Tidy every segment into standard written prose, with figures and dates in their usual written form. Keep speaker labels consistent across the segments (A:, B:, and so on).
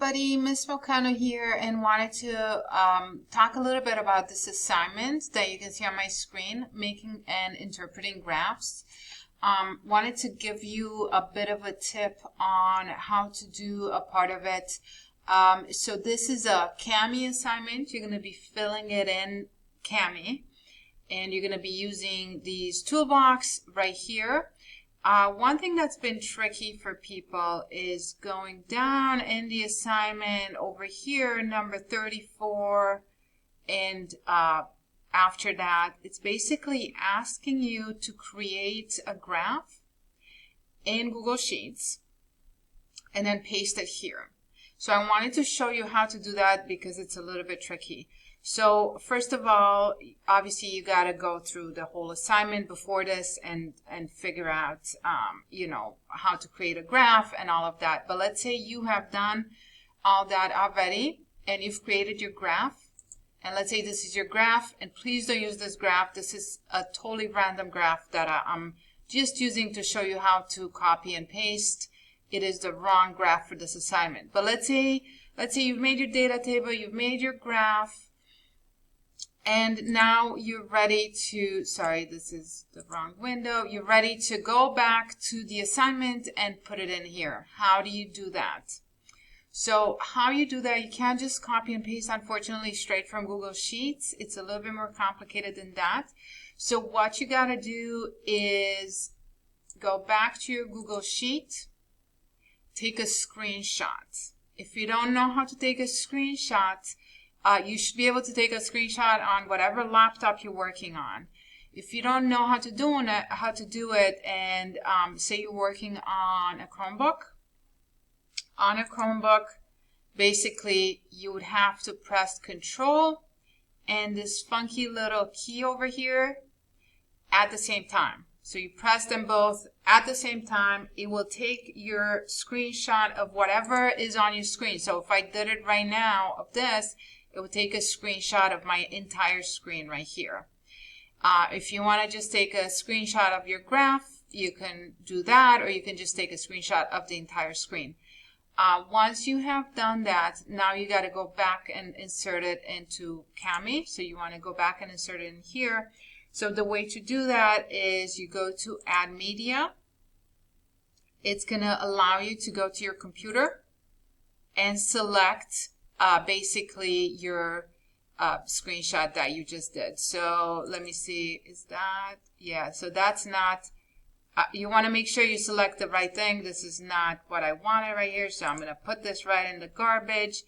A: everybody, Miss Volcano here, and wanted to talk a little bit about this assignment that you can see on my screen, making and interpreting graphs. Wanted to give you a bit of a tip on how to do a part of it. So this is a Kami assignment. You're going to be filling it in Kami, and you're going to be using these toolbox right here. One thing that's been tricky for people is going down in the assignment over here, number 34, and after that, it's basically asking you to create a graph in Google Sheets and then paste it here. So I wanted to show you how to do that because it's a little bit tricky. So first of all, obviously you got to go through the whole assignment before this and figure out, how to create a graph and all of that. But let's say you have done all that already and you've created your graph. And let's say this is your graph, and please don't use this graph. This is a totally random graph that I'm just using to show you how to copy and paste. It is the wrong graph for this assignment. But let's say you've made your data table, you've made your graph, and now you're ready to, sorry, this is the wrong window. You're ready to go back to the assignment and put it in here. How do you do that? So how you do that, you can't just copy and paste, unfortunately, straight from Google Sheets. It's a little bit more complicated than that. So what you got to do is go back to your Google Sheet, take a screenshot. If you don't know how to take a screenshot, you should be able to take a screenshot on whatever laptop you're working on. If you don't know how to do it, and say you're working on a Chromebook, basically you would have to press Control and this funky little key over here at the same time. So you press them both at the same time. It will take your screenshot of whatever is on your screen. So if I did it right now of this, it will take a screenshot of my entire screen right here. If you want to just take a screenshot of your graph, you can do that, or you can just take a screenshot of the entire screen. Once you have done that, now you got to go back and insert it into Kami. So you want to go back and insert it in here. So the way to do that is you go to Add Media. It's going to allow you to go to your computer and select basically your screenshot that you just did. So let me see, is that, yeah, so that's not, you want to make sure you select the right thing. This is not what I wanted right here, so I'm going to put this right in the garbage.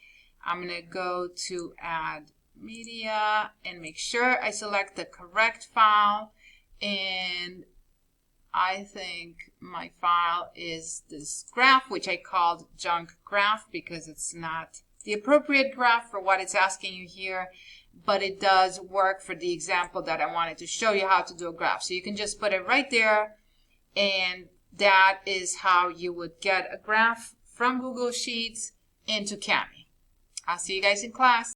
A: I'm going to go to Add Media and make sure I select the correct file, and I think my file is this graph, which I called junk graph because it's not the appropriate graph for what it's asking you here, but it does work for the example that I wanted to show you how to do a graph. So you can just put it right there, and that is how you would get a graph from Google Sheets into Kami. I'll see you guys in class.